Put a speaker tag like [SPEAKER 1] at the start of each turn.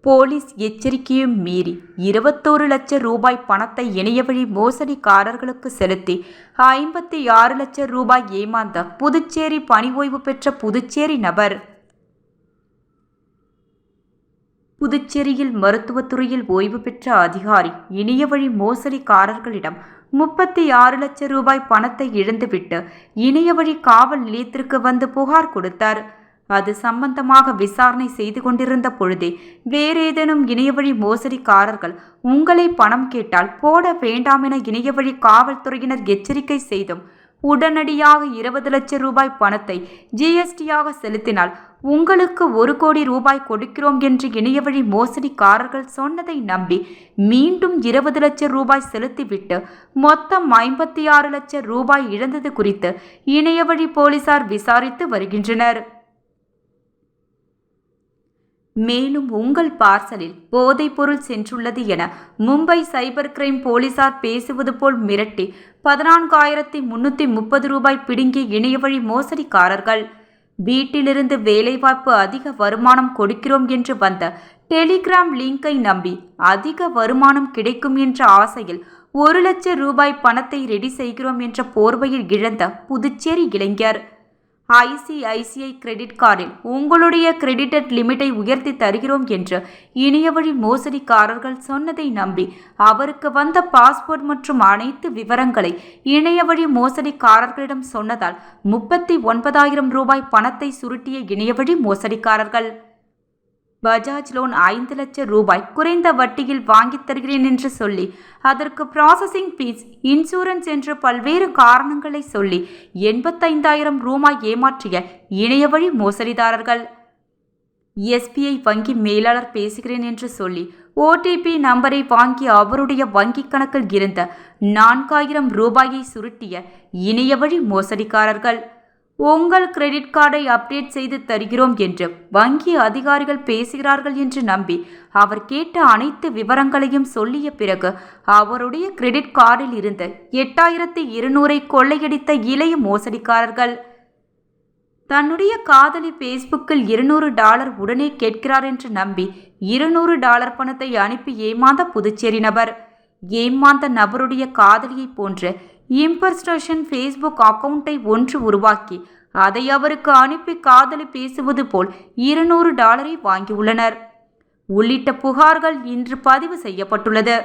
[SPEAKER 1] Police எச்சரிக்கையும் மீறி 21 லட்சம் ரூபாய் பணத்தை இணையவழி மோசடிக்காரர்களுக்கு செலுத்தி 56 லட்சம் ரூபாய் ஏமாந்த புதுச்சேரி பணி ஓய்வு பெற்ற புதுச்சேரி நபர். புதுச்சேரியில் மருத்துவத்துறையில் ஓய்வு பெற்ற அதிகாரி இணையவழி மோசடிக்காரர்களிடம் 36 லட்சம் ரூபாய் பணத்தை இழந்துவிட்டு இணையவழி காவல் நிலையத்திற்கு வந்து புகார் கொடுத்தார். அது சம்பந்தமாக விசாரணை செய்து கொண்டிருந்த பொழுதே வேறேதேனும் இணையவழி மோசடிக்காரர்கள் உங்களை பணம் கேட்டால் போட வேண்டாம் என இணையவழி காவல்துறையினர் எச்சரிக்கை செய்தும் உடனடியாக 20 லட்சம் ரூபாய் பணத்தை ஜிஎஸ்டியாக செலுத்தினால் உங்களுக்கு 1 கோடி ரூபாய் கொடுக்கிறோம் என்று இணையவழி மோசடிக்காரர்கள் சொன்னதை நம்பி மீண்டும் 20 லட்சம் ரூபாய் செலுத்திவிட்டு மொத்தம் 56 லட்சம் ரூபாய் இழந்தது குறித்து இணையவழி போலீசார் விசாரித்து வருகின்றனர். மேலும் உங்கள் பார்சலில் போதைப் பொருள் சென்றுள்ளது என மும்பை சைபர் கிரைம் போலீசார் பேசுவது போல் மிரட்டி 14,330 ரூபாய் பிடுங்கிய இணையவழி மோசடிக்காரர்கள். வீட்டிலிருந்து வேலைவாய்ப்பு அதிக வருமானம் கொடுக்கிறோம் என்று வந்த டெலிகிராம் லிங்கை நம்பி அதிக வருமானம் கிடைக்கும் என்ற ஆசையில் 1 லட்சம் ரூபாய் பணத்தை ரெடி செய்கிறோம் என்ற போர்வையில் இழந்த புதுச்சேரி இளைஞர். ஐசிஐசிஐ கிரெடிட் கார்டில் உங்களுடைய கிரெடிட் லிமிட்டை உயர்த்தி தருகிறோம் என்று இணையவழி மோசடிக்காரர்கள் சொன்னதை நம்பி அவருக்கு வந்த பாஸ்போர்ட் மற்றும் அனைத்து விவரங்களை இணையவழி மோசடிக்காரர்களிடம் சொன்னதால் 39,000 ரூபாய் பணத்தை சுருட்டிய இணையவழி மோசடிக்காரர்கள். பஜாஜ் லோன் 5 லட்சம் ரூபாய் குறைந்த வட்டியில் வாங்கித் தருகிறேன் என்று சொல்லி அதற்கு ப்ராசஸிங் ஃபீஸ், இன்சூரன்ஸ் என்று பல்வேறு காரணங்களை சொல்லி 85,000 ரூபாய் ஏமாற்றிய இணையவழி மோசடிதாரர்கள். எஸ்பிஐ வங்கி மேலாளர் பேசுகிறேன் என்று சொல்லி ஓடிபி நம்பரை வாங்கி அவருடைய வங்கிக் கணக்கில் இருந்த 4,000 ரூபாயை சுருட்டிய இணையவழி மோசடிக்காரர்கள். உங்கள் கிரெடிட் கார்டை அப்டேட் செய்து தருகிறோம் என்று வங்கி அதிகாரிகள் பேசுகிறார்கள் என்று நம்பி அவர் கேட்ட அனைத்து விவரங்களையும் சொல்லிய பிறகு அவருடைய கிரெடிட் கார்டில் இருந்த 8,200 கொள்ளையடித்த இளைய மோசடிக்காரர்கள். தன்னுடைய காதலி பேஸ்புக்கில் $200 உடனே கேட்கிறார் என்று நம்பி $200 பணத்தை அனுப்பி ஏமாந்த புதுச்சேரி நபர். ஏமாந்த நபருடைய காதலியை போன்ற இம்பர்ஸ்டேஷன் ஃபேஸ்புக் அக்கவுண்டை ஒன்று உருவாக்கி அதை அவருக்கு அனுப்பி காதலி பேசுவது போல் $200 வாங்கியுள்ளனர் உள்ளிட்ட புகார்கள் இன்று பதிவு செய்யப்பட்டுள்ளது.